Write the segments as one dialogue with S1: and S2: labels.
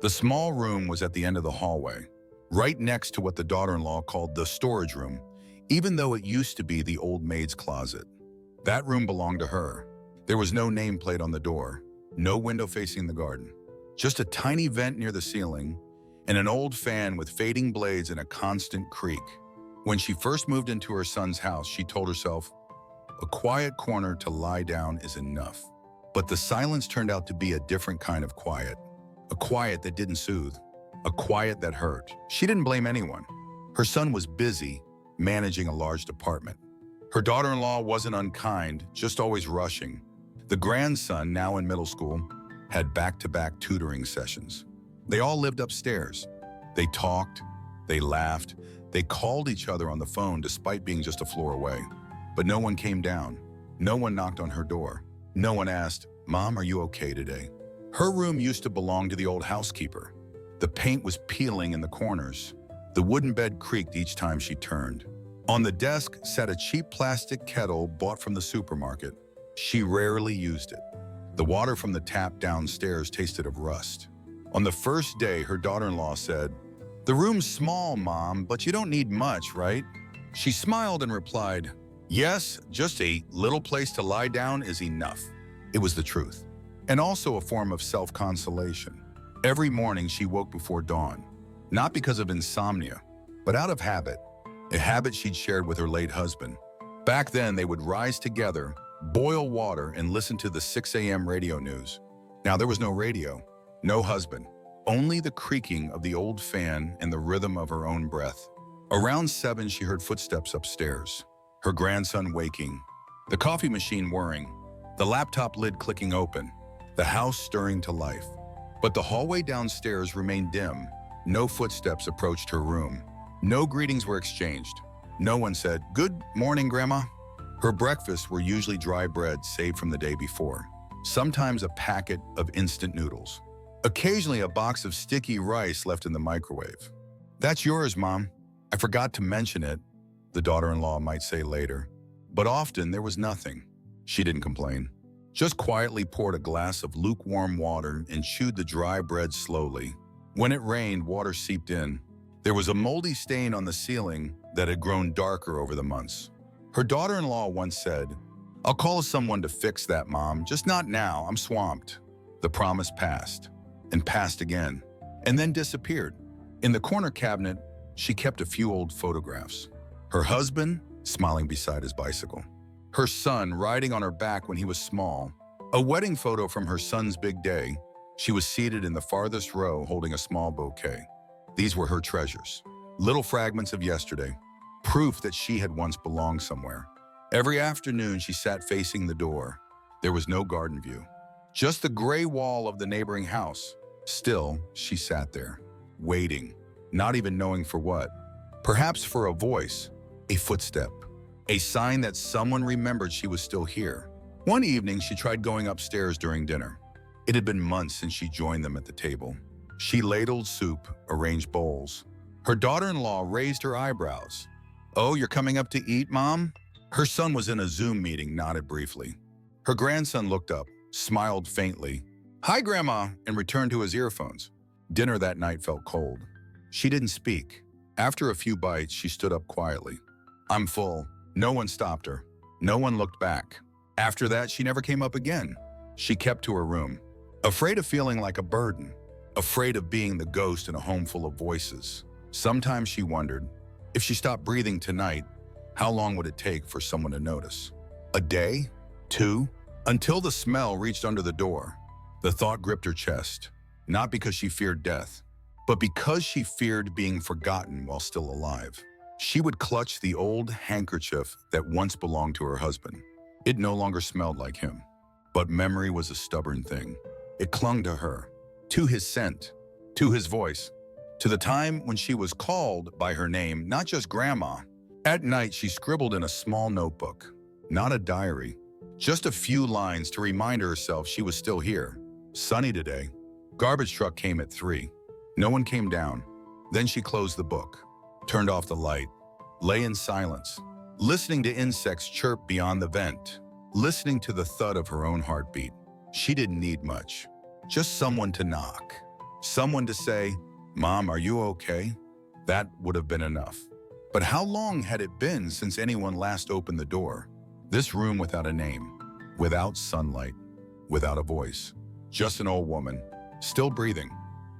S1: The small room was at the end of the hallway, right next to what the daughter-in-law called the storage room, even though it used to be the old maid's closet. That room belonged to her. There was no nameplate on the door, no window facing the garden, just a tiny vent near the ceiling and an old fan with fading blades and a constant creak. When she first moved into her son's house, she told herself, a quiet corner to lie down is enough. But the silence turned out to be a different kind of quiet. A quiet that didn't soothe. A quiet that hurt. She didn't blame anyone. Her son was busy managing a large department. Her daughter-in-law wasn't unkind, just always rushing. The grandson, now in middle school, had back-to-back tutoring sessions. They all lived upstairs. They talked, they laughed, they called each other on the phone despite being just a floor away. But no one came down. No one knocked on her door. No one asked, "Mom, are you okay today?" Her room used to belong to the old housekeeper. The paint was peeling in the corners. The wooden bed creaked each time she turned. On the desk sat a cheap plastic kettle bought from the supermarket. She rarely used it. The water from the tap downstairs tasted of rust. On the first day, her daughter-in-law said, "The room's small, Mom, but you don't need much, right?" She smiled and replied, "Yes, just a little place to lie down is enough." It was the truth, and also a form of self-consolation. Every morning she woke before dawn, not because of insomnia, but out of habit, a habit she'd shared with her late husband. Back then, they would rise together, boil water, and listen to the 6 a.m. radio news. Now there was no radio, no husband, only the creaking of the old fan and the rhythm of her own breath. Around 7, she heard footsteps upstairs, her grandson waking, the coffee machine whirring, the laptop lid clicking open, the house stirring to life. But the hallway downstairs remained dim. No footsteps approached her room. No greetings were exchanged. No one said, "Good morning, Grandma." Her breakfasts were usually dry bread saved from the day before, sometimes a packet of instant noodles. Occasionally a box of sticky rice left in the microwave. "That's yours, Mom. I forgot to mention it," the daughter-in-law might say later. But often there was nothing. She didn't complain. Just quietly poured a glass of lukewarm water and chewed the dry bread slowly. When it rained, water seeped in. There was a moldy stain on the ceiling that had grown darker over the months. Her daughter-in-law once said, "I'll call someone to fix that, Mom, just not now, I'm swamped." The promise passed, and passed again, and then disappeared. In the corner cabinet, she kept a few old photographs. Her husband, smiling beside his bicycle. Her son riding on her back when he was small. A wedding photo from her son's big day. She was seated in the farthest row holding a small bouquet. These were her treasures. Little fragments of yesterday. Proof that she had once belonged somewhere. Every afternoon she sat facing the door. There was no garden view. Just the gray wall of the neighboring house. Still, she sat there, waiting, not even knowing for what. Perhaps for a voice, a footstep. A sign that someone remembered she was still here. One evening, she tried going upstairs during dinner. It had been months since she joined them at the table. She ladled soup, arranged bowls. Her daughter-in-law raised her eyebrows. "Oh, you're coming up to eat, Mom?" Her son was in a Zoom meeting, nodded briefly. Her grandson looked up, smiled faintly. "Hi, Grandma," and returned to his earphones. Dinner that night felt cold. She didn't speak. After a few bites, she stood up quietly. "I'm full." No one stopped her. No one looked back. After that, she never came up again. She kept to her room, afraid of feeling like a burden, afraid of being the ghost in a home full of voices. Sometimes she wondered, if she stopped breathing tonight, how long would it take for someone to notice? A day? 2? Until the smell reached under the door. The thought gripped her chest, not because she feared death, but because she feared being forgotten while still alive. She would clutch the old handkerchief that once belonged to her husband. It no longer smelled like him, but memory was a stubborn thing. It clung to her, to his scent, to his voice, to the time when she was called by her name, not just Grandma. At night, she scribbled in a small notebook, not a diary, just a few lines to remind herself she was still here. Sunny today. Garbage truck came at 3. No one came down. Then she closed the book, turned off the light, lay in silence, listening to insects chirp beyond the vent, listening to the thud of her own heartbeat. She didn't need much, just someone to knock. Someone to say, "Mom, are you okay?" That would have been enough. But how long had it been since anyone last opened the door? This room without a name, without sunlight, without a voice. Just an old woman, still breathing,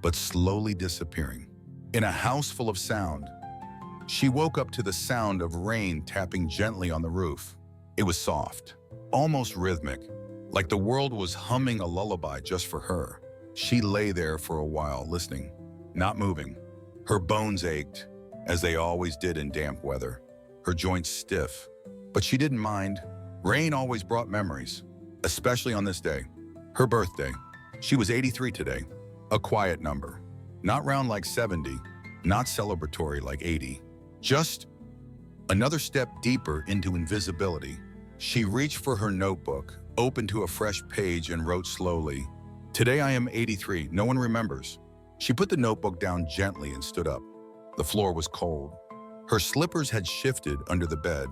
S1: but slowly disappearing. In a house full of sound, she woke up to the sound of rain tapping gently on the roof. It was soft, almost rhythmic, like the world was humming a lullaby just for her. She lay there for a while, listening, not moving. Her bones ached, as they always did in damp weather, her joints stiff. But she didn't mind. Rain always brought memories, especially on this day, her birthday. She was 83 today, a quiet number. Not round like 70, not celebratory like 80. Just another step deeper into invisibility. She reached for her notebook, opened to a fresh page and wrote slowly, "Today I am 83, no one remembers." She put the notebook down gently and stood up. The floor was cold. Her slippers had shifted under the bed,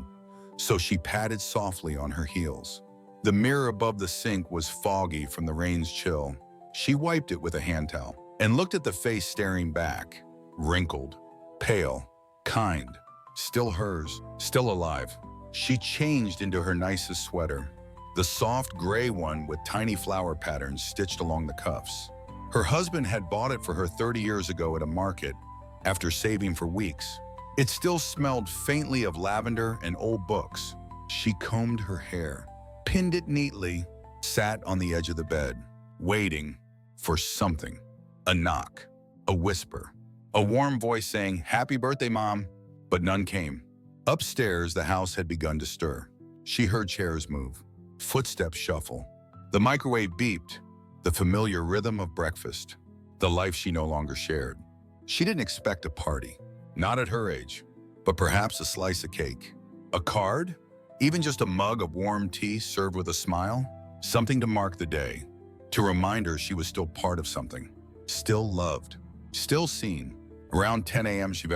S1: so she patted softly on her heels. The mirror above the sink was foggy from the rain's chill. She wiped it with a hand towel and looked at the face staring back, wrinkled, pale, kind, still hers, still alive. She changed into her nicest sweater, the soft gray one with tiny flower patterns stitched along the cuffs. Her husband had bought it for her 30 years ago at a market after saving for weeks. It still smelled faintly of lavender and old books. She combed her hair, pinned it neatly, sat on the edge of the bed, waiting for something. A knock, a whisper, a warm voice saying, "Happy birthday, Mom," but none came. Upstairs, the house had begun to stir. She heard chairs move, footsteps shuffle. The microwave beeped, the familiar rhythm of breakfast, the life she no longer shared. She didn't expect a party, not at her age, but perhaps a slice of cake, a card, even just a mug of warm tea served with a smile, something to mark the day, to remind her she was still part of something, still loved, still seen. Around 10 a.m., she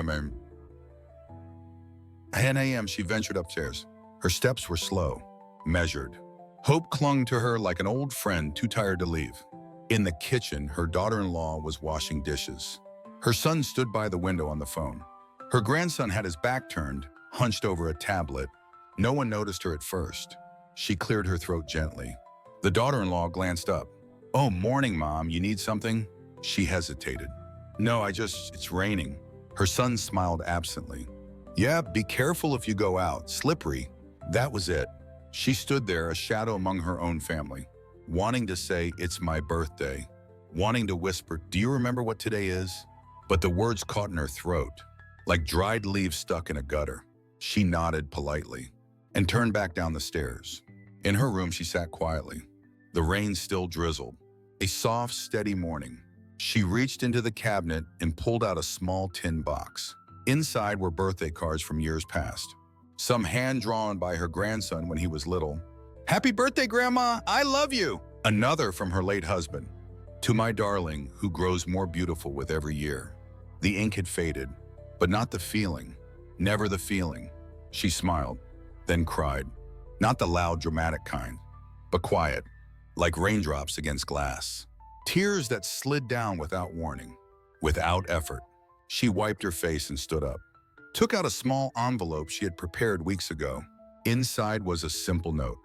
S1: ventured upstairs. Her steps were slow, measured. Hope clung to her like an old friend too tired to leave. In the kitchen, her daughter-in-law was washing dishes. Her son stood by the window on the phone. Her grandson had his back turned, hunched over a tablet. No one noticed her at first. She cleared her throat gently. The daughter-in-law glanced up. "Oh, morning, Mom. You need something?" She hesitated. "No, it's raining." Her son smiled absently. "Yeah, be careful if you go out. Slippery." That was it. She stood there, a shadow among her own family, wanting to say, "It's my birthday," wanting to whisper, "Do you remember what today is?" But the words caught in her throat, like dried leaves stuck in a gutter. She nodded politely and turned back down the stairs. In her room, she sat quietly. The rain still drizzled. A soft, steady morning. She reached into the cabinet and pulled out a small tin box. Inside were birthday cards from years past. Some hand-drawn by her grandson when he was little. "Happy birthday, Grandma! I love you!" Another from her late husband. "To my darling, who grows more beautiful with every year." The ink had faded, but not the feeling. Never the feeling. She smiled, then cried. Not the loud, dramatic kind, but quiet, like raindrops against glass. Tears that slid down without warning, without effort. She wiped her face and stood up. Took out a small envelope she had prepared weeks ago. Inside was a simple note.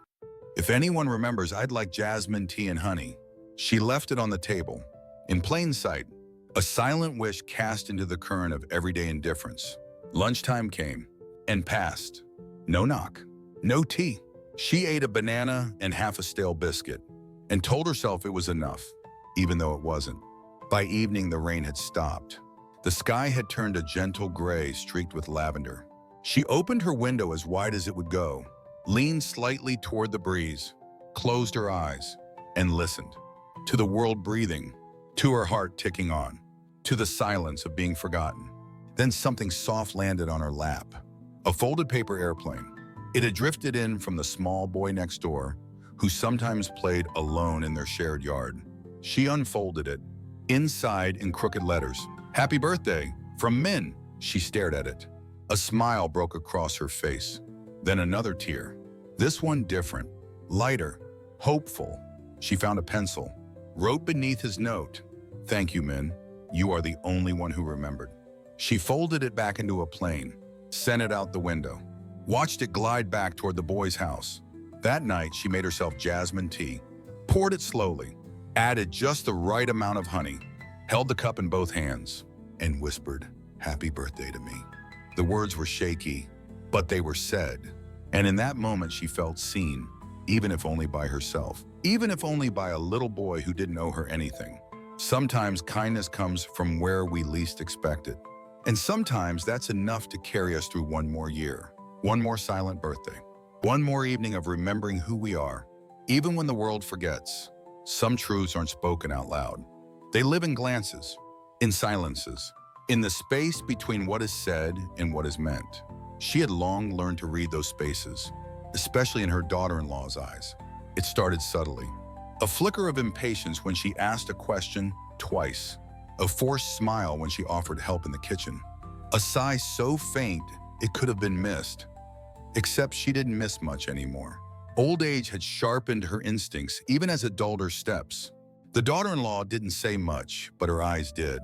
S1: "If anyone remembers, I'd like jasmine tea and honey." She left it on the table. In plain sight, a silent wish cast into the current of everyday indifference. Lunchtime came and passed. No knock, no tea. She ate a banana and half a stale biscuit and told herself it was enough, even though it wasn't. By evening, the rain had stopped. The sky had turned a gentle gray streaked with lavender. She opened her window as wide as it would go, leaned slightly toward the breeze, closed her eyes, and listened. To the world breathing, to her heart ticking on, to the silence of being forgotten. Then something soft landed on her lap. A folded paper airplane. It had drifted in from the small boy next door, who sometimes played alone in their shared yard. She unfolded it. Inside, in crooked letters, "Happy birthday, from Min." She stared at it. A smile broke across her face. Then another tear. This one different, lighter, hopeful. She found a pencil, wrote beneath his note, Thank you, Min. You are the only one who remembered. She folded it back into a plane, sent it out the window, watched it glide back toward the boy's house. That night, she made herself jasmine tea, poured it slowly, added just the right amount of honey, held the cup in both hands, and whispered, "Happy birthday to me." The words were shaky, but they were said. And in that moment, she felt seen, even if only by herself, even if only by a little boy who didn't owe her anything. Sometimes kindness comes from where we least expect it. And sometimes that's enough to carry us through one more year, one more silent birthday, one more evening of remembering who we are. Even when the world forgets, some truths aren't spoken out loud. They live in glances, in silences, in the space between what is said and what is meant. She had long learned to read those spaces, especially in her daughter-in-law's eyes. It started subtly. A flicker of impatience when she asked a question twice. A forced smile when she offered help in the kitchen. A sigh so faint it could have been missed. Except she didn't miss much anymore. Old age had sharpened her instincts, even as it dulled her steps. The daughter-in-law didn't say much, but her eyes did.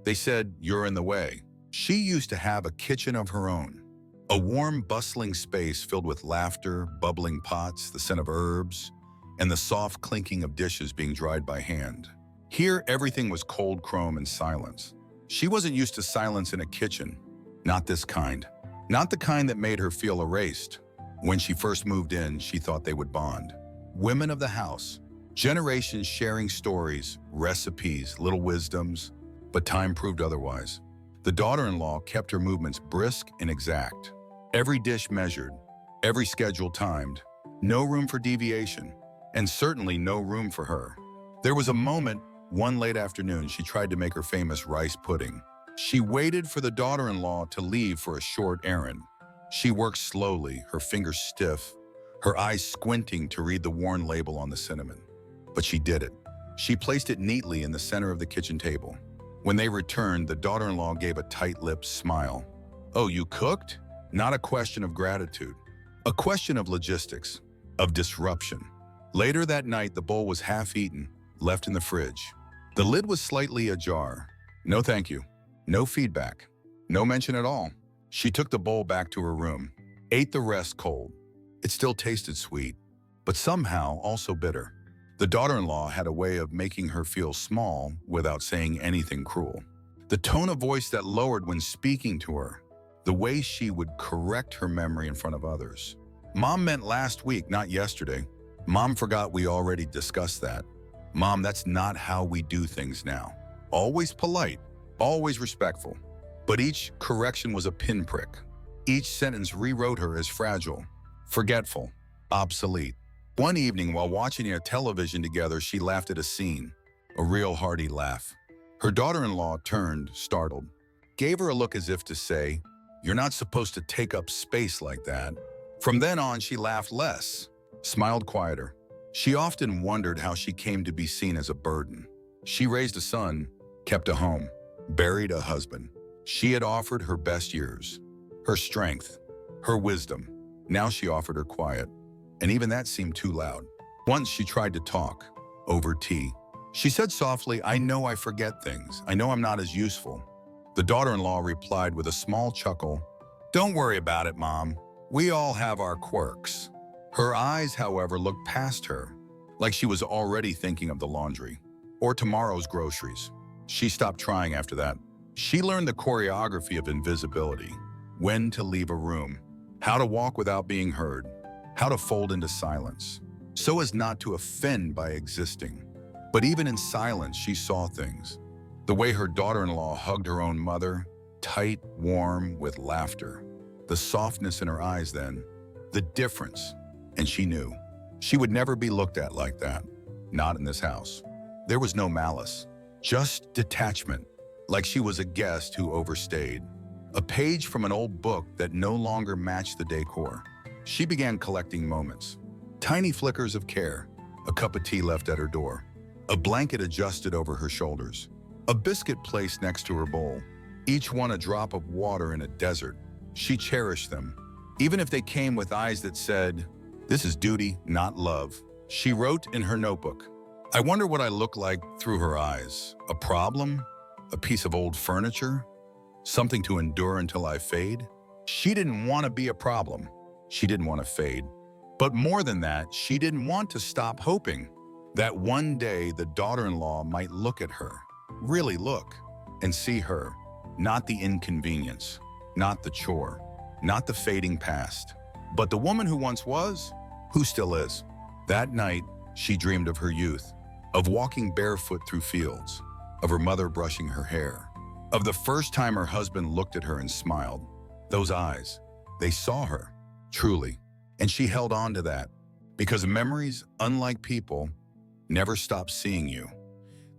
S1: They said, "You're in the way." She used to have a kitchen of her own. A warm, bustling space filled with laughter, bubbling pots, the scent of herbs, and the soft clinking of dishes being dried by hand. Here, everything was cold chrome and silence. She wasn't used to silence in a kitchen. Not this kind. Not the kind that made her feel erased. When she first moved in, she thought they would bond. Women of the house. Generations sharing stories, recipes, little wisdoms. But time proved otherwise. The daughter-in-law kept her movements brisk and exact. Every dish measured. Every schedule timed. No room for deviation. And certainly no room for her. There was a moment, one late afternoon, she tried to make her famous rice pudding. She waited for the daughter-in-law to leave for a short errand. She worked slowly, her fingers stiff, her eyes squinting to read the worn label on the cinnamon. But she did it. She placed it neatly in the center of the kitchen table. When they returned, the daughter-in-law gave a tight-lipped smile. "Oh, you cooked?" Not a question of gratitude. A question of logistics, of disruption. Later that night, the bowl was half-eaten, left in the fridge. The lid was slightly ajar. No thank you. No feedback. No mention at all. She took the bowl back to her room, ate the rest cold. It still tasted sweet, but somehow also bitter. The daughter-in-law had a way of making her feel small without saying anything cruel. The tone of voice that lowered when speaking to her. The way she would correct her memory in front of others. "Mom meant last week, not yesterday. Mom forgot we already discussed that. Mom, that's not how we do things now." Always polite, always respectful. But each correction was a pinprick. Each sentence rewrote her as fragile, forgetful, obsolete. One evening, while watching a television together, she laughed at a scene, a real hearty laugh. Her daughter-in-law turned, startled, gave her a look as if to say, "You're not supposed to take up space like that." From then on, she laughed less, smiled quieter. She often wondered how she came to be seen as a burden. She raised a son, kept a home, buried a husband. She had offered her best years, her strength, her wisdom. Now she offered her quiet, and even that seemed too loud. Once she tried to talk, over tea. She said softly, "I know I forget things. I know I'm not as useful." The daughter-in-law replied with a small chuckle, "Don't worry about it, Mom. We all have our quirks." Her eyes, however, looked past her, like she was already thinking of the laundry or tomorrow's groceries. She stopped trying after that. She learned the choreography of invisibility, when to leave a room, how to walk without being heard, how to fold into silence, so as not to offend by existing. But even in silence, she saw things. The way her daughter-in-law hugged her own mother, tight, warm, with laughter. The softness in her eyes then, the difference. And she knew. She would never be looked at like that. Not in this house. There was no malice. Just detachment. Like she was a guest who overstayed. A page from an old book that no longer matched the decor. She began collecting moments. Tiny flickers of care. A cup of tea left at her door. A blanket adjusted over her shoulders. A biscuit placed next to her bowl. Each one a drop of water in a desert. She cherished them. Even if they came with eyes that said, "This is duty, not love." She wrote in her notebook, I wonder what I look like through her eyes. A problem? A piece of old furniture? Something to endure until I fade? She didn't want to be a problem. She didn't want to fade. But more than that, she didn't want to stop hoping that one day the daughter-in-law might look at her, really look, and see her, not the inconvenience, not the chore, not the fading past, but the woman who once was, who still is. That night, she dreamed of her youth, of walking barefoot through fields, of her mother brushing her hair, of the first time her husband looked at her and smiled. Those eyes, they saw her, truly, and she held on to that, because memories, unlike people, never stop seeing you.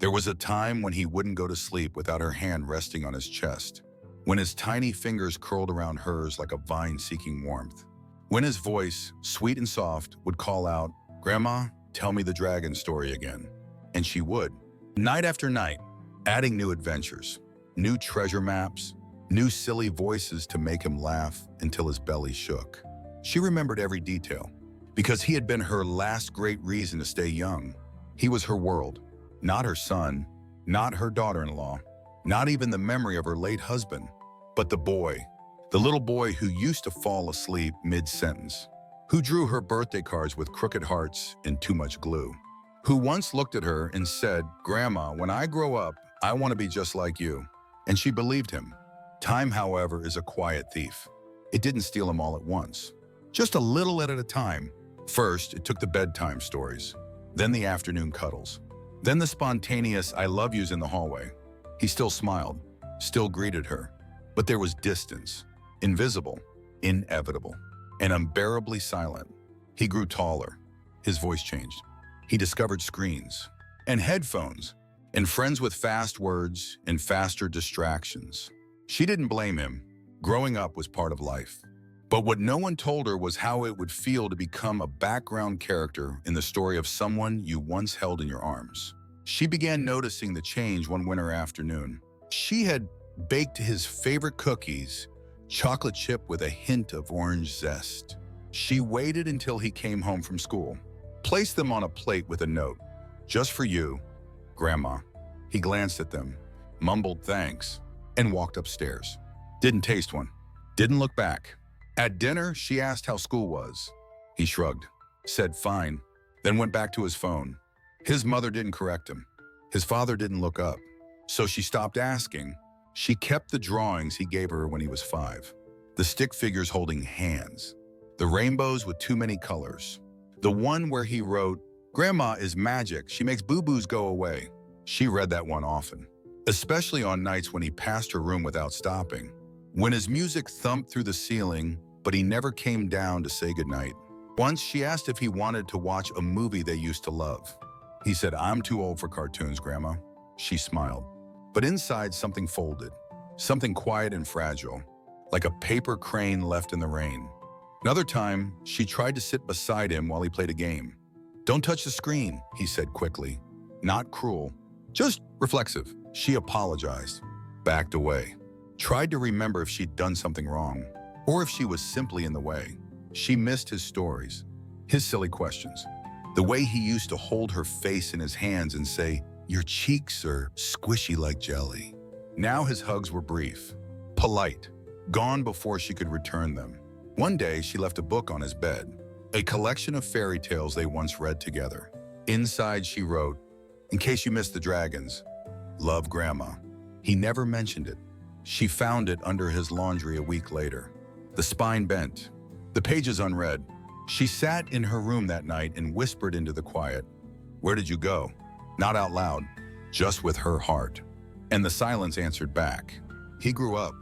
S1: There was a time when he wouldn't go to sleep without her hand resting on his chest, when his tiny fingers curled around hers like a vine seeking warmth, when his voice, sweet and soft, would call out, "Grandma, tell me the dragon story again." And she would, night after night, adding new adventures, new treasure maps, new silly voices to make him laugh until his belly shook. She remembered every detail, because he had been her last great reason to stay young. He was her world, not her son, not her daughter-in-law, not even the memory of her late husband, but the boy, the little boy who used to fall asleep mid-sentence, who drew her birthday cards with crooked hearts and too much glue, who once looked at her and said, "Grandma, when I grow up, I want to be just like you." And she believed him. Time, however, is a quiet thief. It didn't steal him all at once, just a little at a time. First, it took the bedtime stories, then the afternoon cuddles, then the spontaneous "I love yous" in the hallway. He still smiled, still greeted her, but there was distance, invisible, inevitable, and unbearably silent. He grew taller. His voice changed. He discovered screens and headphones and friends with fast words and faster distractions. She didn't blame him. Growing up was part of life. But what no one told her was how it would feel to become a background character in the story of someone you once held in your arms. She began noticing the change one winter afternoon. She had baked his favorite cookies, chocolate chip with a hint of orange zest. She waited until he came home from school, placed them on a plate with a note, "Just for you, Grandma." He glanced at them, mumbled thanks, and walked upstairs. Didn't taste one, didn't look back. At dinner, she asked how school was. He shrugged, said fine, then went back to his phone. His mother didn't correct him. His father didn't look up. So she stopped asking. She kept the drawings he gave her when he was 5. The stick figures holding hands. The rainbows with too many colors. The one where he wrote, "Grandma is magic. She makes boo-boos go away." She read that one often, especially on nights when he passed her room without stopping. When his music thumped through the ceiling, but he never came down to say goodnight. Once she asked if he wanted to watch a movie they used to love. He said, "I'm too old for cartoons, Grandma." She smiled. But inside something folded, something quiet and fragile, like a paper crane left in the rain. Another time, she tried to sit beside him while he played a game. "Don't touch the screen," he said quickly. Not cruel, just reflexive. She apologized, backed away, tried to remember if she'd done something wrong, or if she was simply in the way. She missed his stories, his silly questions, the way he used to hold her face in his hands and say, "Your cheeks are squishy like jelly." Now his hugs were brief, polite, gone before she could return them. One day, she left a book on his bed, a collection of fairy tales they once read together. Inside, she wrote, "In case you missed the dragons, love, Grandma." He never mentioned it. She found it under his laundry a week later. The spine bent, the pages unread. She sat in her room that night and whispered into the quiet, "Where did you go?" Not out loud, just with her heart. And the silence answered back. He grew up.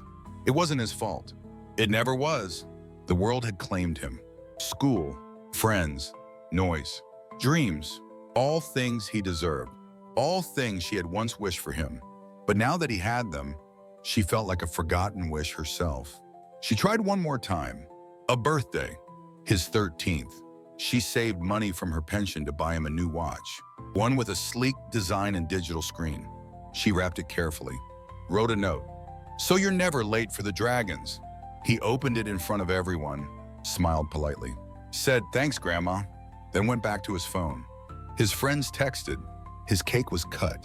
S1: It wasn't his fault. It never was. The world had claimed him. School, friends, noise, dreams, all things he deserved, all things she had once wished for him. But now that he had them, she felt like a forgotten wish herself. She tried one more time. A birthday, his 13th. She saved money from her pension to buy him a new watch, one with a sleek design and digital screen. She wrapped it carefully, wrote a note. "So you're never late for the dragons." He opened it in front of everyone, smiled politely, said, "Thanks, Grandma," then went back to his phone. His friends texted, His cake was cut,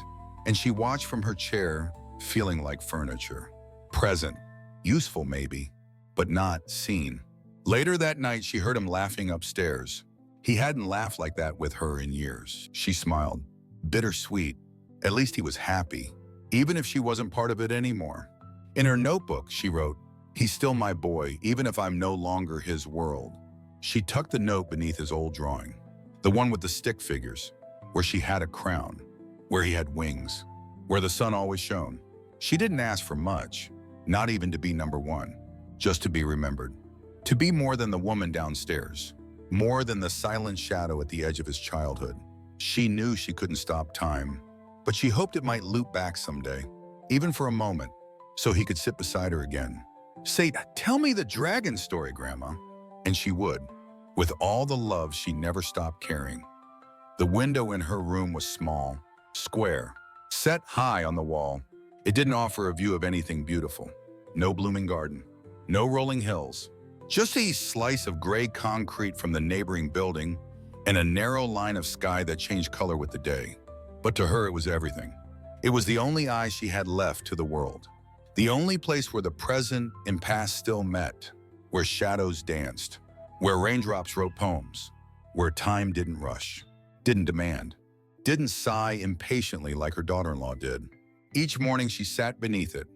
S1: and she watched from her chair, feeling like furniture. Present, useful maybe, but not seen. Later that night, she heard him laughing upstairs. He hadn't laughed like that with her in years. She smiled. Bittersweet. At least he was happy, even if she wasn't part of it anymore. In her notebook, she wrote, "He's still my boy, even if I'm no longer his world." She tucked the note beneath his old drawing, the one with the stick figures, where she had a crown, where he had wings, where the sun always shone. She didn't ask for much, not even to be number one, just to be remembered. To be more than the woman downstairs, more than the silent shadow at the edge of his childhood. She knew she couldn't stop time, but she hoped it might loop back someday, even for a moment, so he could sit beside her again. Say, "Tell me the dragon story, Grandma." And she would, with all the love she never stopped carrying. The window in her room was small, square, set high on the wall. It didn't offer a view of anything beautiful. No blooming garden, no rolling hills, just a slice of gray concrete from the neighboring building and a narrow line of sky that changed color with the day. But to her, it was everything. It was the only eye she had left to the world. The only place where the present and past still met, where shadows danced, where raindrops wrote poems, where time didn't rush, didn't demand, didn't sigh impatiently like her daughter-in-law did. Each morning she sat beneath it,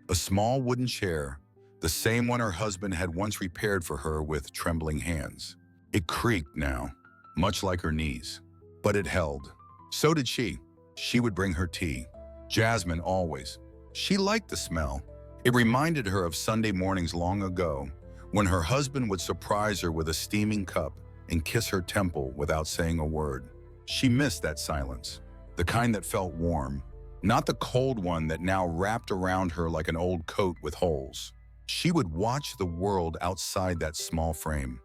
S1: a small wooden chair, the same one her husband had once repaired for her with trembling hands. It creaked now, much like her knees, but it held. So did she. She would bring her tea. Jasmine always. She liked the smell. It reminded her of Sunday mornings long ago, when her husband would surprise her with a steaming cup and kiss her temple without saying a word. She missed that silence, the kind that felt warm, not the cold one that now wrapped around her like an old coat with holes. She would watch the world outside that small frame,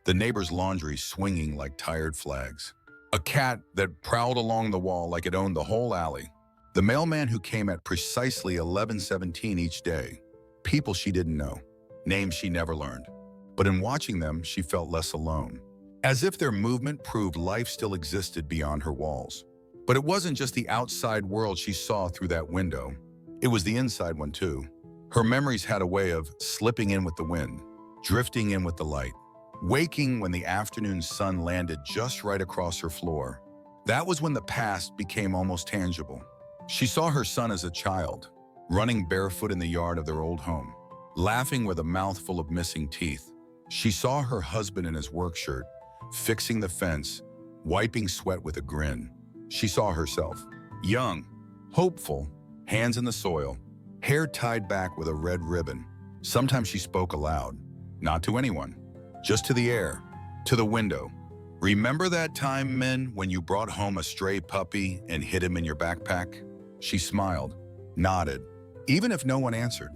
S1: the neighbor's laundry swinging like tired flags, a cat that prowled along the wall like it owned the whole alley, the mailman who came at precisely 11:17 each day, people she didn't know, names she never learned. But in watching them, she felt less alone, as if their movement proved life still existed beyond her walls. But it wasn't just the outside world she saw through that window. It was the inside one too. Her memories had a way of slipping in with the wind, drifting in with the light, waking when the afternoon sun landed just right across her floor. That was when the past became almost tangible. She saw her son as a child, running barefoot in the yard of their old home, laughing with a mouthful of missing teeth. She saw her husband in his work shirt, fixing the fence, wiping sweat with a grin. She saw herself, young, hopeful, hands in the soil, hair tied back with a red ribbon. Sometimes she spoke aloud, not to anyone, just to the air, to the window. "Remember that time, Min, when you brought home a stray puppy and hid him in your backpack?" She smiled, nodded, even if no one answered.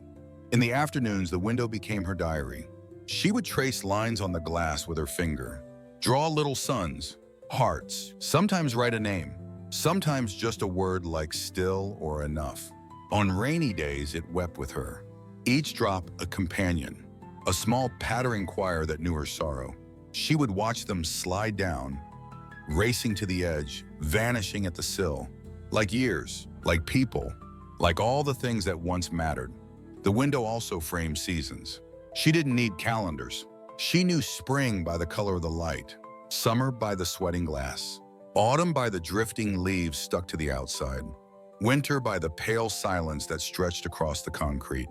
S1: In the afternoons, the window became her diary. She would trace lines on the glass with her finger, draw little suns, hearts, sometimes write a name, sometimes just a word like still or enough. On rainy days, it wept with her, each drop a companion, a small pattering choir that knew her sorrow. She would watch them slide down, racing to the edge, vanishing at the sill, like years, like people, like all the things that once mattered. The window also framed seasons. She didn't need calendars. She knew spring by the color of the light, summer by the sweating glass, autumn by the drifting leaves stuck to the outside, winter by the pale silence that stretched across the concrete.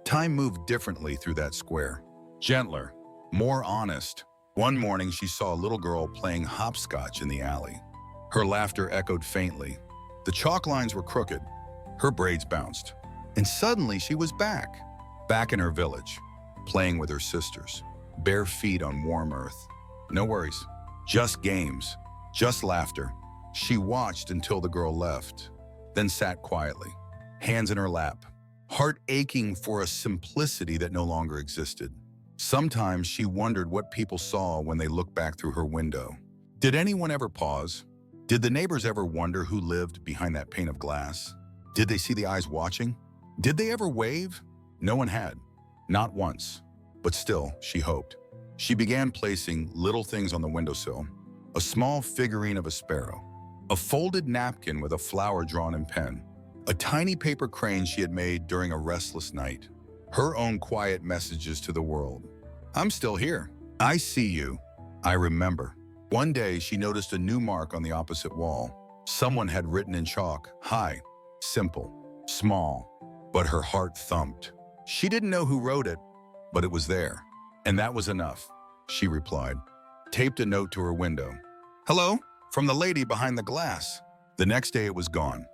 S1: Time moved differently through that square, gentler, more honest. One morning, she saw a little girl playing hopscotch in the alley. Her laughter echoed faintly. The chalk lines were crooked. Her braids bounced. And suddenly she was back in her village, playing with her sisters, bare feet on warm earth. No worries, just games, just laughter. She watched until the girl left, then sat quietly, hands in her lap, heart aching for a simplicity that no longer existed. Sometimes she wondered what people saw when they looked back through her window. Did anyone ever pause? Did the neighbors ever wonder who lived behind that pane of glass? Did they see the eyes watching? Did they ever wave? No one had. Not once. But still, she hoped. She began placing little things on the windowsill. A small figurine of a sparrow, a folded napkin with a flower drawn in pen, a tiny paper crane she had made during a restless night, her own quiet messages to the world. I'm still here. I see you. I remember. One day, she noticed a new mark on the opposite wall. Someone had written in chalk, "Hi." Simple, small, but her heart thumped. She didn't know who wrote it, but it was there. And that was enough, she replied, taped a note to her window. "Hello, from the lady behind the glass." The next day it was gone,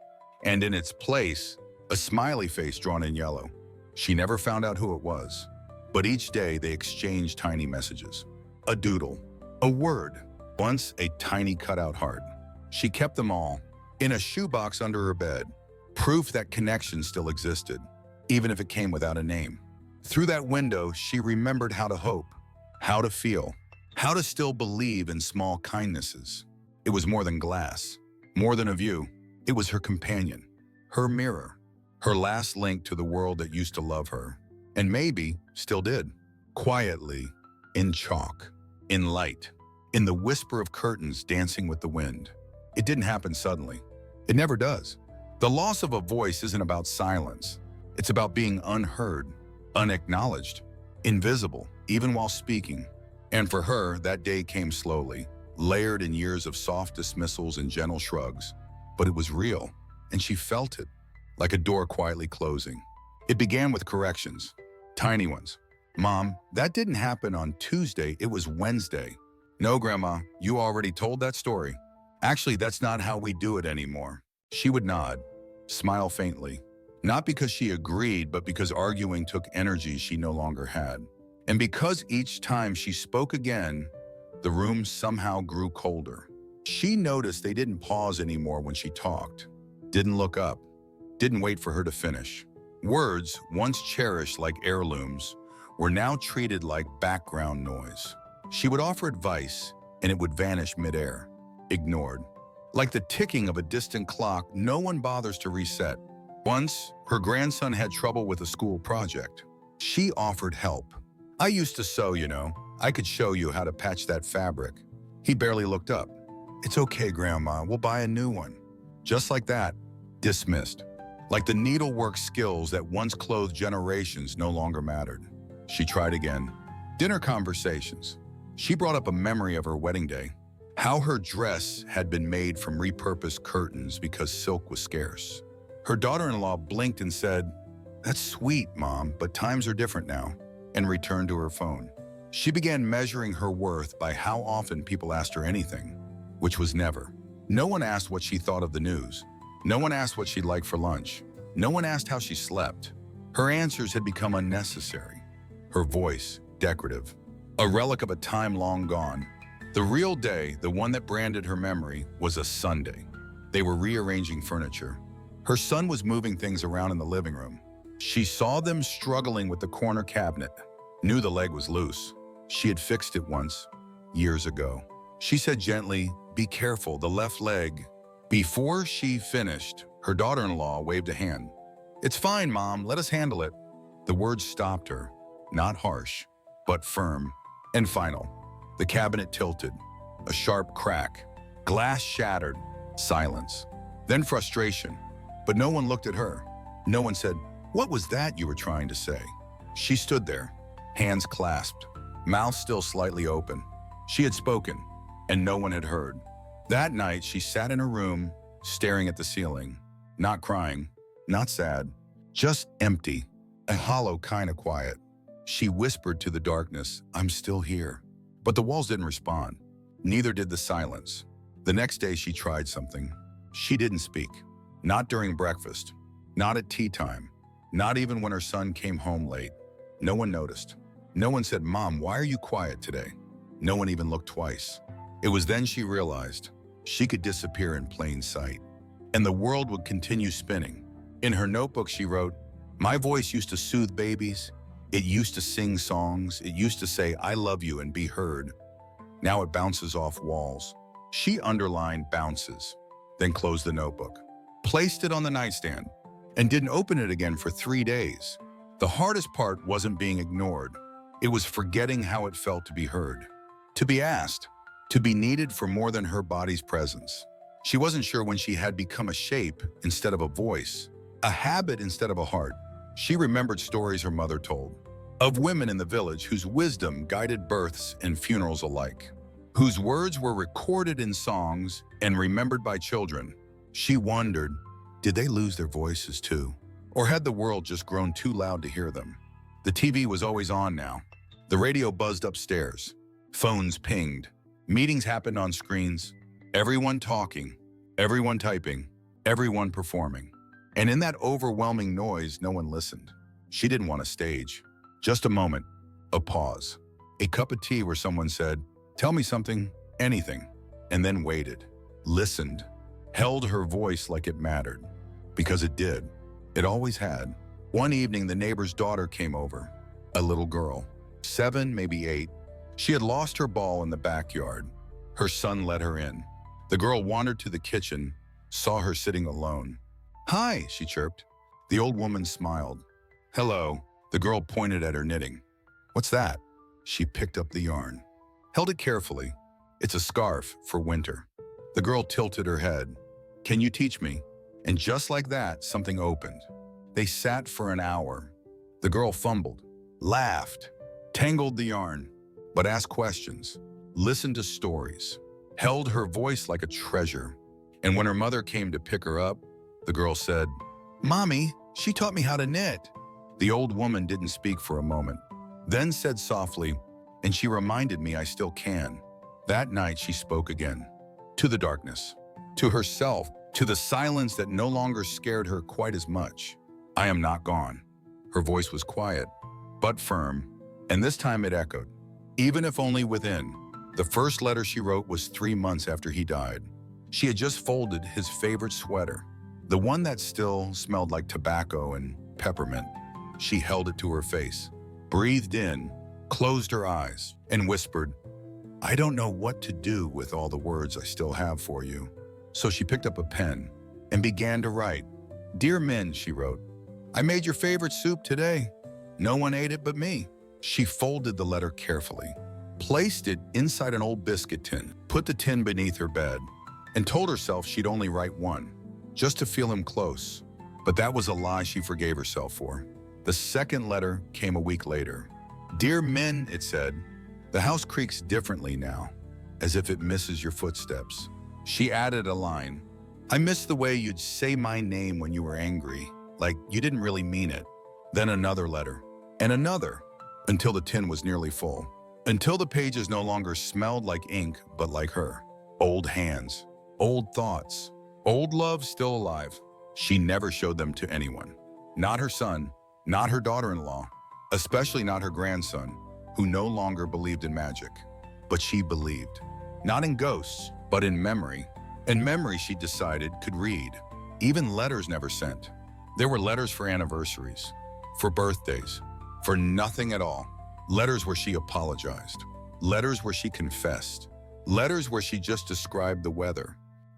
S1: and in its place, a smiley face drawn in yellow. She never found out who it was, but each day they exchanged tiny messages. A doodle, a word, once a tiny cutout heart. She kept them all in a shoebox under her bed, proof that connection still existed, even if it came without a name. Through that window, she remembered how to hope, how to feel, how to still believe in small kindnesses. It was more than glass, more than a view. It was her companion, her mirror, her last link to the world that used to love her, and maybe still did. Quietly, in chalk, in light, in the whisper of curtains dancing with the wind. It didn't happen suddenly. It never does. The loss of a voice isn't about silence. It's about being unheard, unacknowledged, invisible, even while speaking. And for her, that day came slowly, layered in years of soft dismissals and gentle shrugs. But it was real, and she felt it, like a door quietly closing. It began with corrections, tiny ones. "Mom, that didn't happen on Tuesday, it was Wednesday." "No, Grandma, you already told that story. Actually, that's not how we do it anymore." She would nod, smile faintly, not because she agreed, but because arguing took energy she no longer had. And because each time she spoke again, the room somehow grew colder. She noticed they didn't pause anymore when she talked, didn't look up, didn't wait for her to finish. Words, once cherished like heirlooms, were now treated like background noise. She would offer advice, and it would vanish midair, ignored. Like the ticking of a distant clock no one bothers to reset. Once, her grandson had trouble with a school project. She offered help. "I used to sew, you know. I could show you how to patch that fabric." He barely looked up. "It's okay, Grandma, we'll buy a new one." Just like that, dismissed. Like the needlework skills that once clothed generations no longer mattered. She tried again. Dinner conversations. She brought up a memory of her wedding day. How her dress had been made from repurposed curtains because silk was scarce. Her daughter-in-law blinked and said, "That's sweet, Mom, but times are different now," and returned to her phone. She began measuring her worth by how often people asked her anything, which was never. No one asked what she thought of the news. No one asked what she'd like for lunch. No one asked how she slept. Her answers had become unnecessary. Her voice, decorative. A relic of a time long gone. The real day, the one that branded her memory, was a Sunday. They were rearranging furniture. Her son was moving things around in the living room. She saw them struggling with the corner cabinet, knew the leg was loose. She had fixed it once, years ago. She said gently, "Be careful, the left leg." Before she finished, her daughter-in-law waved a hand. "It's fine, Mom, let us handle it." The words stopped her, not harsh, but firm and final. The cabinet tilted, a sharp crack, glass shattered, silence. Then frustration, but no one looked at her. No one said, "What was that you were trying to say?" She stood there, hands clasped, mouth still slightly open. She had spoken, and no one had heard. That night, she sat in her room, staring at the ceiling, not crying, not sad, just empty, a hollow kind of quiet. She whispered to the darkness, "I'm still here." But the walls didn't respond. Neither did the silence. The next day, she tried something. She didn't speak. Not during breakfast. Not at tea time. Not even when her son came home late. No one noticed. No one said, "Mom, why are you quiet today?" No one even looked twice. It was then she realized she could disappear in plain sight, and the world would continue spinning. In her notebook, she wrote, "My voice used to soothe babies. It used to sing songs. It used to say, 'I love you,' and be heard. Now it bounces off walls." She underlined "bounces," then closed the notebook, placed it on the nightstand, and didn't open it again for 3 days. The hardest part wasn't being ignored. It was forgetting how it felt to be heard, to be asked, to be needed for more than her body's presence. She wasn't sure when she had become a shape instead of a voice, a habit instead of a heart. She remembered stories her mother told, of women in the village whose wisdom guided births and funerals alike, whose words were recorded in songs and remembered by children. She wondered, did they lose their voices too? Or had the world just grown too loud to hear them? The TV was always on now. The radio buzzed upstairs. Phones pinged. Meetings happened on screens. Everyone talking, everyone typing, everyone performing. And in that overwhelming noise, no one listened. She didn't want a stage. Just a moment, a pause, a cup of tea where someone said, "Tell me something, anything," and then waited, listened, held her voice like it mattered, because it did. It always had. One evening, the neighbor's daughter came over, a little girl, 7, maybe 8. She had lost her ball in the backyard. Her son let her in. The girl wandered to the kitchen, saw her sitting alone. "Hi," she chirped. The old woman smiled. "Hello." The girl pointed at her knitting. "What's that?" She picked up the yarn, held it carefully. "It's a scarf for winter." The girl tilted her head. "Can you teach me?" And just like that, something opened. They sat for an hour. The girl fumbled, laughed, tangled the yarn, but asked questions, listened to stories, held her voice like a treasure. And when her mother came to pick her up, the girl said, "Mommy, she taught me how to knit." The old woman didn't speak for a moment, then said softly, "And she reminded me I still can." That night she spoke again, to the darkness, to herself, to the silence that no longer scared her quite as much. "I am not gone." Her voice was quiet, but firm, and this time it echoed, even if only within. The first letter she wrote was 3 months after he died. She had just folded his favorite sweater, the one that still smelled like tobacco and peppermint. She held it to her face, breathed in, closed her eyes, and whispered, "I don't know what to do with all the words I still have for you." So she picked up a pen and began to write. "Dear Min," she wrote, "I made your favorite soup today. No one ate it but me." She folded the letter carefully, placed it inside an old biscuit tin, put the tin beneath her bed, and told herself she'd only write one, just to feel him close. But that was a lie she forgave herself for. The second letter came a week later. "Dear Min," it said, "the house creaks differently now, as if it misses your footsteps." She added a line, "I miss the way you'd say my name when you were angry, like you didn't really mean it." Then another letter, and another, until the tin was nearly full. Until the pages no longer smelled like ink, but like her. Old hands, old thoughts, old love still alive. She never showed them to anyone. Not her son, not her daughter-in-law, especially not her grandson, who no longer believed in magic. But she believed, not in ghosts, but in memory. And memory, she decided, could read. Even letters never sent. There were letters for anniversaries, for birthdays, for nothing at all. Letters where she apologized. Letters where she confessed. Letters where she just described the weather.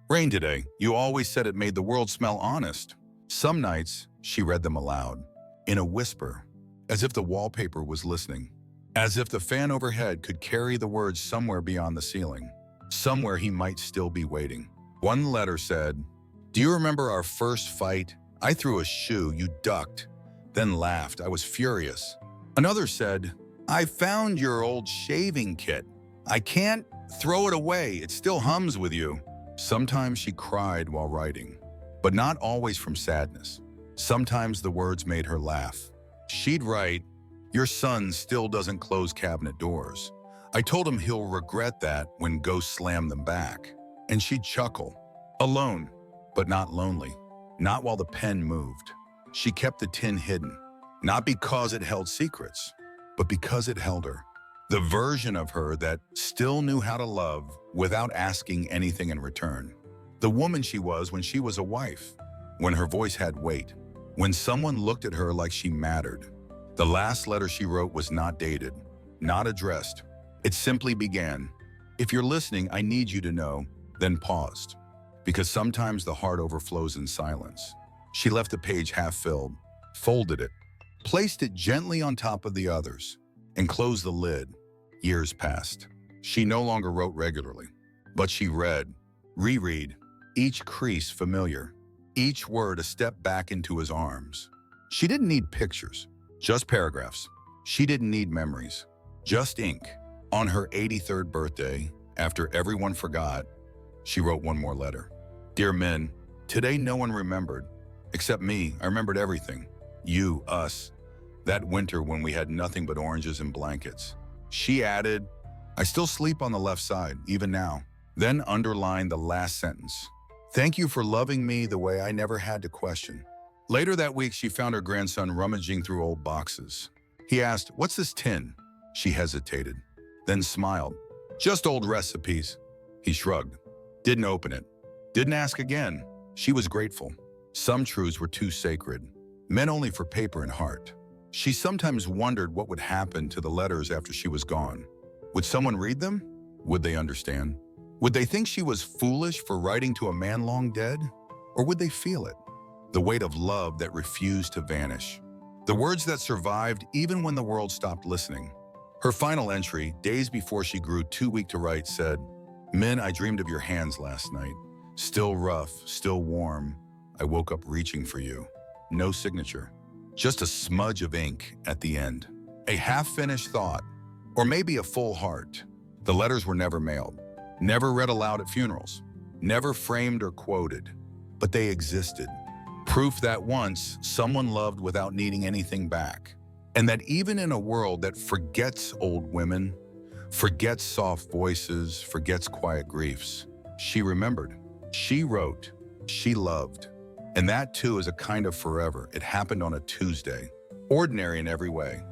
S1: "Rain today. You always said it made the world smell honest." Some nights, she read them aloud, in a whisper, as if the wallpaper was listening, as if the fan overhead could carry the words somewhere beyond the ceiling, somewhere he might still be waiting. One letter said, "Do you remember our first fight? I threw a shoe, you ducked, then laughed. I was furious." Another said, "I found your old shaving kit. I can't throw it away. It still hums with you." Sometimes she cried while writing, but not always from sadness. Sometimes the words made her laugh. She'd write, "Your son still doesn't close cabinet doors. I told him he'll regret that when ghosts slam them back." And she'd chuckle, alone, but not lonely, not while the pen moved. She kept the tin hidden, not because it held secrets, but because it held her. The version of her that still knew how to love without asking anything in return. The woman she was when she was a wife, when her voice had weight, when someone looked at her like she mattered. The last letter she wrote was not dated, not addressed. It simply began, "If you're listening, I need you to know," then paused, because sometimes the heart overflows in silence. She left the page half filled, folded it, placed it gently on top of the others, and closed the lid. Years passed. She no longer wrote regularly, but she read, reread, each crease familiar, each word a step back into his arms. She didn't need pictures, just paragraphs. She didn't need memories, just ink. On her 83rd birthday, after everyone forgot, she wrote one more letter. Dear Min, today no one remembered, except me. I remembered everything. You, us, that winter when we had nothing but oranges and blankets. She added, I still sleep on the left side, even now. Then underlined the last sentence. Thank you for loving me the way I never had to question. Later that week, she found her grandson rummaging through old boxes. He asked, what's this tin? She hesitated, then smiled. Just old recipes. He shrugged. Didn't open it. Didn't ask again. She was grateful. Some truths were too sacred, meant only for paper and heart. She sometimes wondered what would happen to the letters after she was gone. Would someone read them? Would they understand? Would they think she was foolish for writing to a man long dead? Or would they feel it? The weight of love that refused to vanish. The words that survived even when the world stopped listening. Her final entry, days before she grew too weak to write, said, Min, I dreamed of your hands last night. Still rough, still warm. I woke up reaching for you. No signature. Just a smudge of ink at the end. A half-finished thought, or maybe a full heart. The letters were never mailed, never read aloud at funerals, never framed or quoted, but they existed. Proof that once someone loved without needing anything back. And that even in a world that forgets old women, forgets soft voices, forgets quiet griefs, she remembered, she wrote, she loved. And that too is a kind of forever. It happened on a Tuesday, ordinary in every way.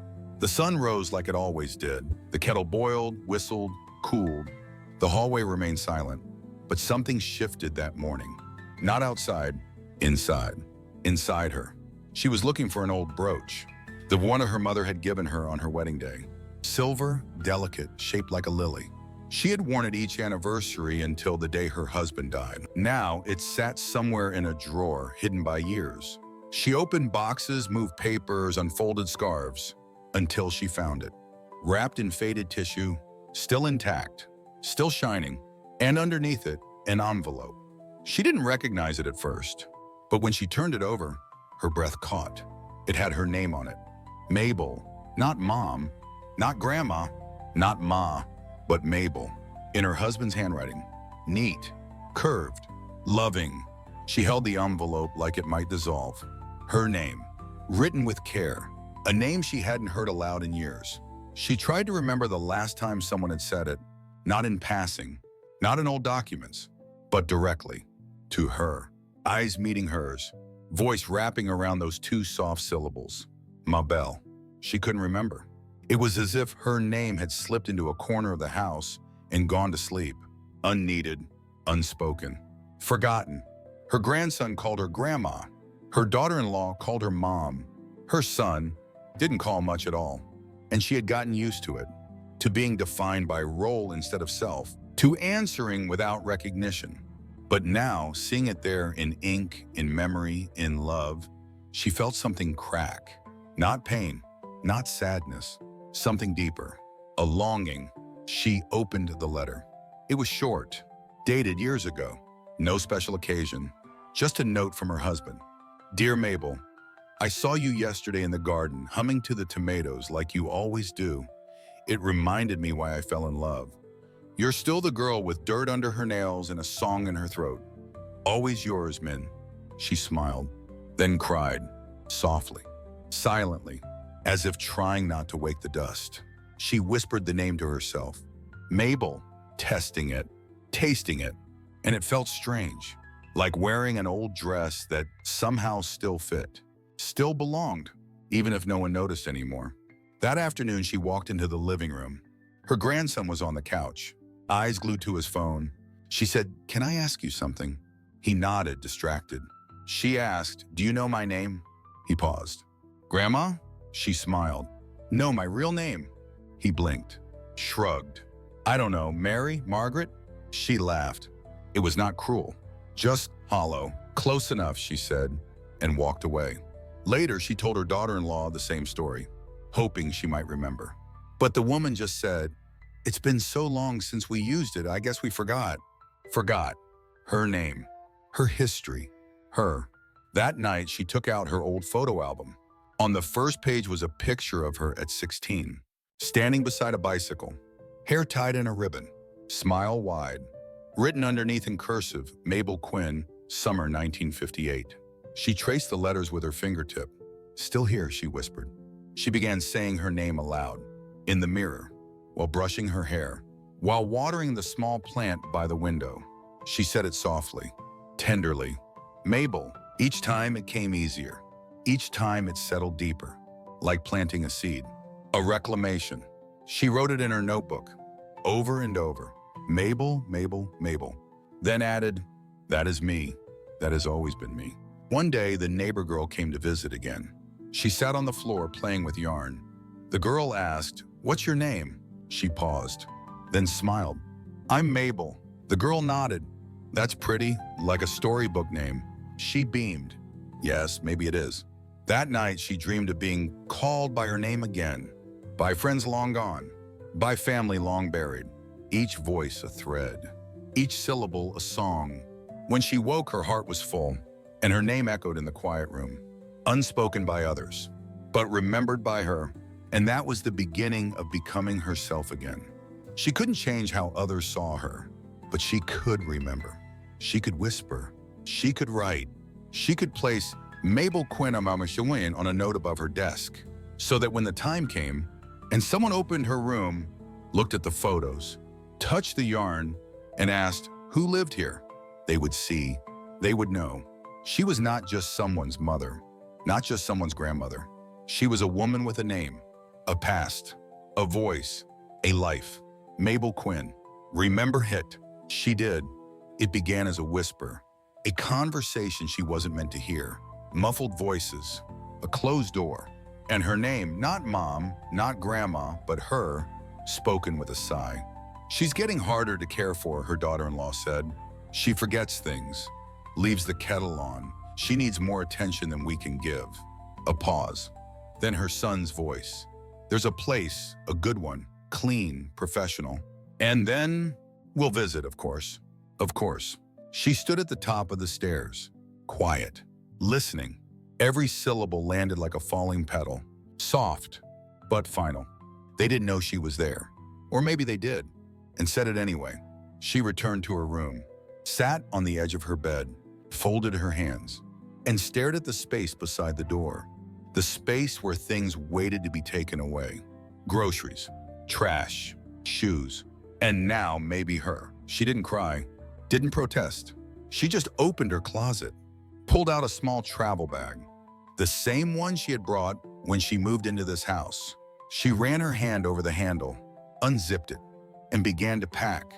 S1: The sun rose like it always did. The kettle boiled, whistled, cooled. The hallway remained silent, but something shifted that morning. Not outside, inside. Inside her. She was looking for an old brooch, the one her mother had given her on her wedding day. Silver, delicate, shaped like a lily. She had worn it each anniversary until the day her husband died. Now it sat somewhere in a drawer, hidden by years. She opened boxes, moved papers, unfolded scarves, until she found it. Wrapped in faded tissue, still intact, still shining, and underneath it, an envelope. She didn't recognize it at first, but when she turned it over, her breath caught. It had her name on it. Mabel, not Mom, not Grandma, not Ma, but Mabel, in her husband's handwriting. Neat, curved, loving. She held the envelope like it might dissolve. Her name, written with care, a name she hadn't heard aloud in years. She tried to remember the last time someone had said it, not in passing, not in old documents, but directly, to her. Eyes meeting hers, voice wrapping around those two soft syllables. Mabel. She couldn't remember. It was as if her name had slipped into a corner of the house and gone to sleep, unneeded, unspoken, forgotten. Her grandson called her Grandma. Her daughter-in-law called her Mom. Her son didn't call much at all, and she had gotten used to it, to being defined by role instead of self, to answering without recognition. But now, seeing it there in ink, in memory, in love, she felt something crack. Not pain, not sadness, something deeper, a longing. She opened the letter. It was short, dated years ago. No special occasion, just a note from her husband. Dear Mabel, I saw you yesterday in the garden, humming to the tomatoes like you always do. It reminded me why I fell in love. You're still the girl with dirt under her nails and a song in her throat. Always yours, Min. She smiled, then cried, softly, silently, as if trying not to wake the dust. She whispered the name to herself. Mabel, testing it, tasting it, and it felt strange, like wearing an old dress that somehow still fit, still belonged, even if no one noticed anymore. That afternoon, she walked into the living room. Her grandson was on the couch, eyes glued to his phone. She said, "Can I ask you something?" He nodded, distracted. She asked, "Do you know my name?" He paused. "Grandma?" She smiled. "No, my real name." He blinked, shrugged. "I don't know, Mary? Margaret?" She laughed. It was not cruel, just hollow. "Close enough," she said, and walked away. Later, she told her daughter-in-law the same story, hoping she might remember. But the woman just said, "It's been so long since we used it, I guess we forgot." Forgot her name. her history, her. That night, she took out her old photo album. On the first page was a picture of her at 16, standing beside a bicycle, hair tied in a ribbon, smile wide. Written underneath in cursive, Mabel Quinn, summer 1958. She traced the letters with her fingertip. "Still here," she whispered. She began saying her name aloud, in the mirror, while brushing her hair, while watering the small plant by the window. She said it softly, tenderly. Mabel. Each time it came easier. Each time it settled deeper, like planting a seed. A reclamation. She wrote it in her notebook, over and over. Mabel, Mabel, Mabel. Then added, "That is me. That has always been me." One day, the neighbor girl came to visit again. She sat on the floor playing with yarn. The girl asked, "What's your name?" She paused, then smiled. "I'm Mabel." The girl nodded. "That's pretty, like a storybook name." She beamed. "Yes, maybe it is." That night, she dreamed of being called by her name again, by friends long gone, by family long buried. Each voice a thread, each syllable a song. When she woke, her heart was full, and her name echoed in the quiet room, unspoken by others, but remembered by her, and that was the beginning of becoming herself again. She couldn't change how others saw her, but she could remember. She could whisper. She could write. She could place Mabel Quinn on a note above her desk, so that when the time came, and someone opened her room, looked at the photos, touched the yarn, and asked, "Who lived here?" They would see, they would know. She was not just someone's mother, not just someone's grandmother. She was a woman with a name, a past, a voice, a life. Mabel Quinn. Remember hit. She did. It began as a whisper, a conversation she wasn't meant to hear, muffled voices, a closed door, and her name, not mom, not grandma, but her, spoken with a sigh. "She's getting harder to care for," her daughter-in-law said. "She forgets things, leaves the kettle on. She needs more attention than we can give." A pause. Then her son's voice. "There's a place, a good one, clean, professional. And then we'll visit, of course." Of course. She stood at the top of the stairs, quiet, listening. Every syllable landed like a falling petal, soft, but final. They didn't know she was there. Or maybe they did, and said it anyway. She returned to her room, sat on the edge of her bed, folded her hands, and stared at the space beside the door. The space where things waited to be taken away. Groceries, trash, shoes, and now maybe her. She didn't cry, didn't protest. She just opened her closet, pulled out a small travel bag, the same one she had brought when she moved into this house. She ran her hand over the handle, unzipped it, and began to pack.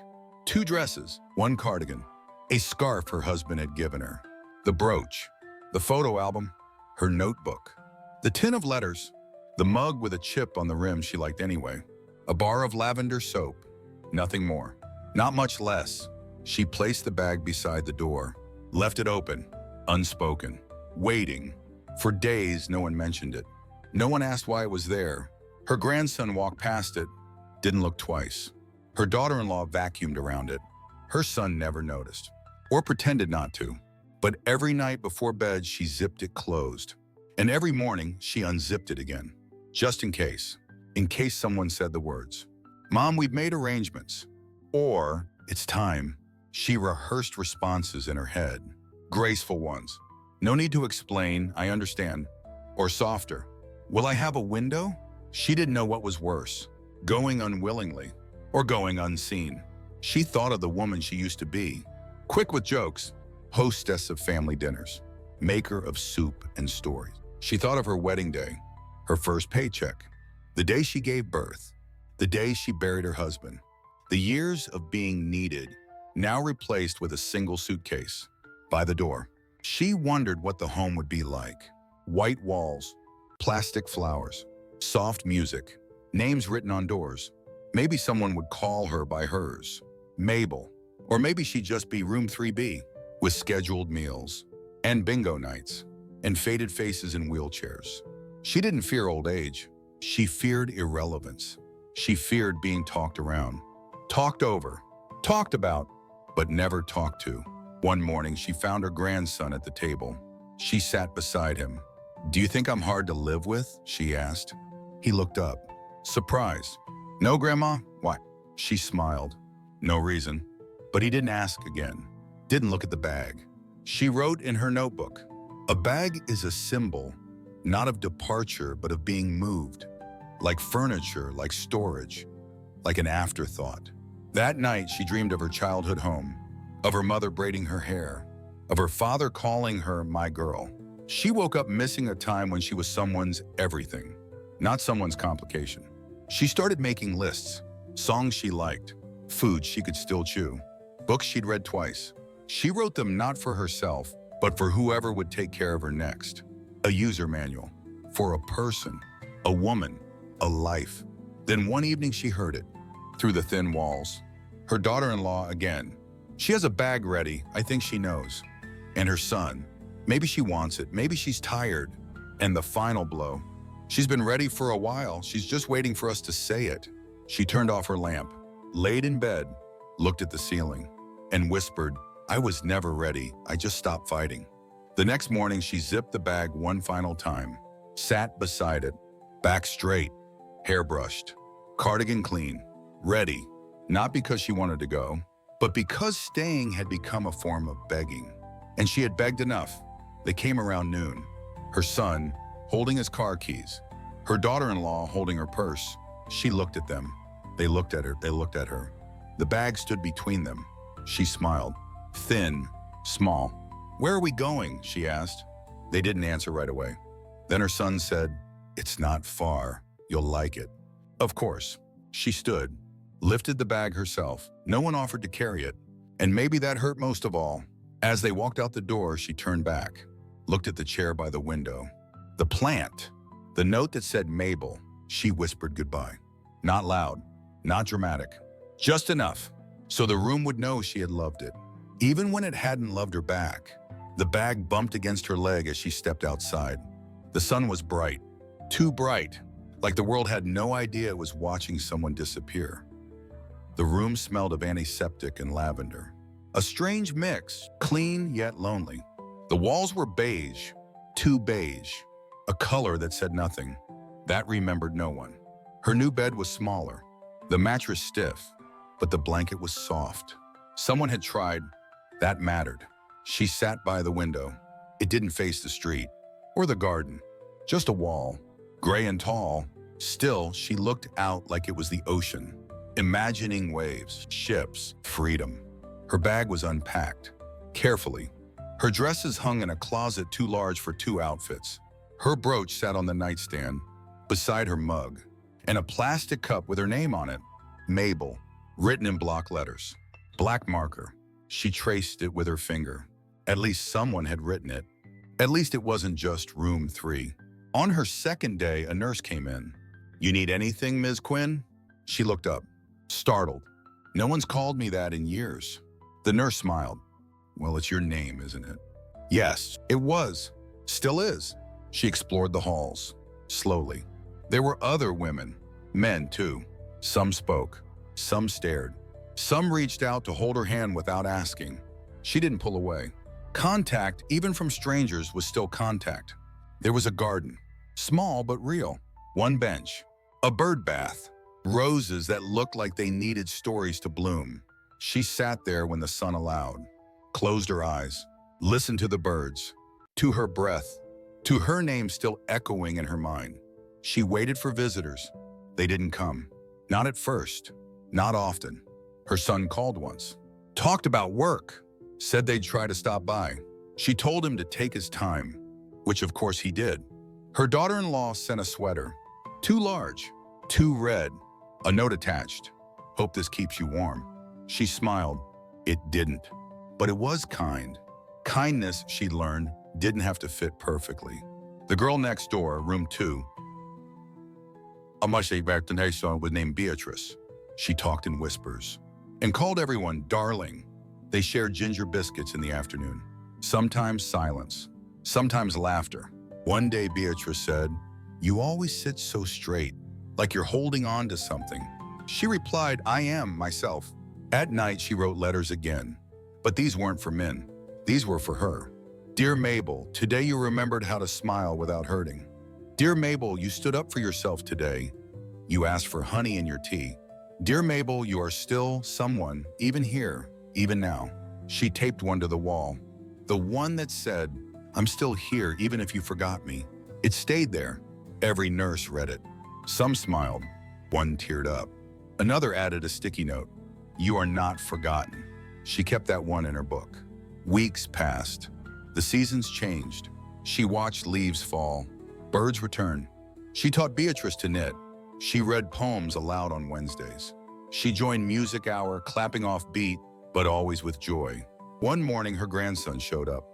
S1: 2 dresses, 1 cardigan, a scarf her husband had given her, the brooch, the photo album, her notebook, the tin of letters, the mug with a chip on the rim she liked anyway, a bar of lavender soap, nothing more, not much less. She placed the bag beside the door, left it open, unspoken, waiting. For days, no one mentioned it. No one asked why it was there. Her grandson walked past it, didn't look twice. Her daughter-in-law vacuumed around it. Her son never noticed, or pretended not to. But every night before bed, she zipped it closed. And every morning, she unzipped it again, just in case someone said the words, "Mom, we've made arrangements," or "It's time." She rehearsed responses in her head, graceful ones. "No need to explain, I understand." Or softer, "Will I have a window?" She didn't know what was worse, going unwillingly or going unseen. She thought of the woman she used to be, quick with jokes, hostess of family dinners, maker of soup and stories. She thought of her wedding day, her first paycheck, the day she gave birth, the day she buried her husband. The years of being needed, now replaced with a single suitcase by the door. She wondered what the home would be like. White walls, plastic flowers, soft music, names written on doors. Maybe someone would call her by hers, Mabel. Or maybe she'd just be room 3B, with scheduled meals, and bingo nights, and faded faces in wheelchairs. She didn't fear old age. She feared irrelevance. She feared being talked around, talked over, talked about, but never talked to. One morning, she found her grandson at the table. She sat beside him. "Do you think I'm hard to live with?" she asked. He looked up, surprised. "No, Grandma. Why?" She smiled. "No reason." But he didn't ask again. Didn't look at the bag. She wrote in her notebook, "A bag is a symbol, not of departure, but of being moved. Like furniture, like storage, like an afterthought." That night, she dreamed of her childhood home, of her mother braiding her hair, of her father calling her "my girl." She woke up missing a time when she was someone's everything, not someone's complication. She started making lists, songs she liked, foods she could still chew, books she'd read twice. She wrote them not for herself, but for whoever would take care of her next. A user manual for a person, a woman, a life. Then one evening she heard it, through the thin walls. Her daughter-in-law again. "She has a bag ready, I think she knows." And her son. "Maybe she wants it, maybe she's tired." And the final blow. "She's been ready for a while, she's just waiting for us to say it." She turned off her lamp, laid in bed, looked at the ceiling, and whispered, "I was never ready, I just stopped fighting." The next morning, she zipped the bag one final time, sat beside it, back straight, hair brushed, cardigan clean, ready, not because she wanted to go, but because staying had become a form of begging. And she had begged enough. They came around noon, her son holding his car keys, her daughter-in-law holding her purse. She looked at them. They looked at her, they looked at her. The bag stood between them. She smiled, thin, small. "Where are we going?" she asked. They didn't answer right away. Then her son said, "It's not far, you'll like it." Of course, she stood, lifted the bag herself. No one offered to carry it. And maybe that hurt most of all. As they walked out the door, she turned back, looked at the chair by the window. The plant, the note that said Mabel. She whispered goodbye. Not loud, not dramatic, just enough so the room would know she had loved it, even when it hadn't loved her back. The bag bumped against her leg as she stepped outside. The sun was bright, too bright, like the world had no idea it was watching someone disappear. The room smelled of antiseptic and lavender. A strange mix, clean yet lonely. The walls were beige, too beige, a color that said nothing. That remembered no one. Her new bed was smaller, the mattress stiff, but the blanket was soft. Someone had tried. That mattered. She sat by the window. It didn't face the street or the garden, just a wall, gray and tall. Still, she looked out like it was the ocean, imagining waves, ships, freedom. Her bag was unpacked, carefully. Her dresses hung in a closet too large for two outfits. Her brooch sat on the nightstand, beside her mug, and a plastic cup with her name on it, Mabel, written in block letters. Black marker. She traced it with her finger. At least someone had written it. At least it wasn't just room 3. On her second day, a nurse came in. "You need anything, Ms. Quinn?" She looked up, startled. "No one's called me that in years." The nurse smiled. "Well, it's your name, isn't it?" Yes, it was. Still is. She explored the halls, slowly. There were other women, men too. Some spoke, some stared. Some reached out to hold her hand without asking. She didn't pull away. Contact, even from strangers, was still contact. There was a garden, small but real. One bench, a bird bath, roses that looked like they needed stories to bloom. She sat there when the sun allowed, closed her eyes, listened to the birds, to her breath, to her name still echoing in her mind. She waited for visitors. They didn't come. Not at first, not often. Her son called once, talked about work, said they'd try to stop by. She told him to take his time, which of course he did. Her daughter-in-law sent a sweater, too large, too red, a note attached. "Hope this keeps you warm." She smiled. It didn't, but it was kind. Kindness, she learned, didn't have to fit perfectly. The girl next door, room 2, a mushy vaccination was named Beatrice. She talked in whispers and called everyone darling. They shared ginger biscuits in the afternoon. Sometimes silence, sometimes laughter. One day Beatrice said, "You always sit so straight, like you're holding on to something." She replied, "I am myself." At night she wrote letters again, But these weren't for Min. These were for her. Dear Mabel, today you remembered how to smile without hurting. Dear Mabel, you stood up for yourself today. You asked for honey in your tea. Dear Mabel, you are still someone, even here, even now. She taped one to the wall. The one that said, I'm still here even if you forgot me. It stayed there. Every nurse read it. Some smiled. One teared up. Another added a sticky note. You are not forgotten. She kept that one in her book. Weeks passed. The seasons changed. She watched leaves fall. Birds return. She taught Beatrice to knit. She read poems aloud on Wednesdays. She joined music hour, clapping off beat, but always with joy. One morning, her grandson showed up.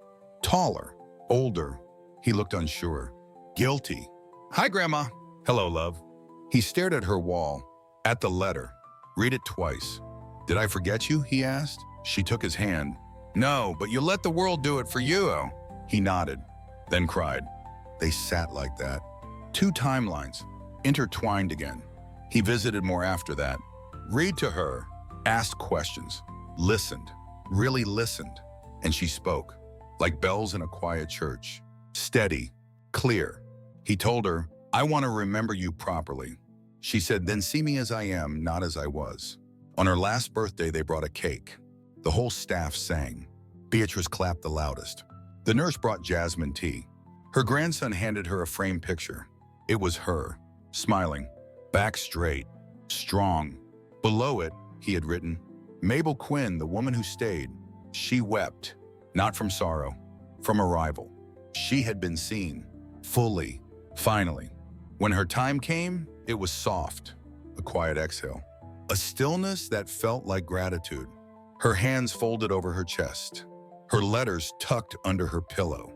S1: Taller, older. He looked unsure. Guilty. Hi, Grandma. Hello, love. He stared at her wall, at the letter. Read it twice. Did I forget you? He asked. She took his hand. No, but you let the world do it for you. He nodded, then cried. They sat like that. 2 timelines, intertwined again. He visited more after that. Read to her, asked questions, listened, really listened. And she spoke, like bells in a quiet church. Steady, clear. He told her, I want to remember you properly. She said, then see me as I am, not as I was. On her last birthday, they brought a cake. The whole staff sang. Beatrice clapped the loudest. The nurse brought jasmine tea. Her grandson handed her a framed picture. It was her, smiling, back straight, strong. Below it, he had written, Mabel Quinn, the woman who stayed. She wept, not from sorrow, from arrival. She had been seen, fully, finally. When her time came, it was soft, a quiet exhale. A stillness that felt like gratitude. Her hands folded over her chest. Her letters tucked under her pillow.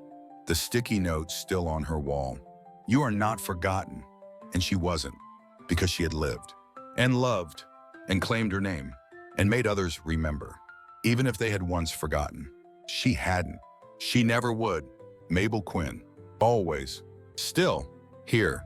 S1: The sticky notes still on her wall. You are not forgotten. And she wasn't, because she had lived, and loved, and claimed her name, and made others remember. Even if they had once forgotten. She hadn't. She never would. Mabel Quinn. Always. Still. Here.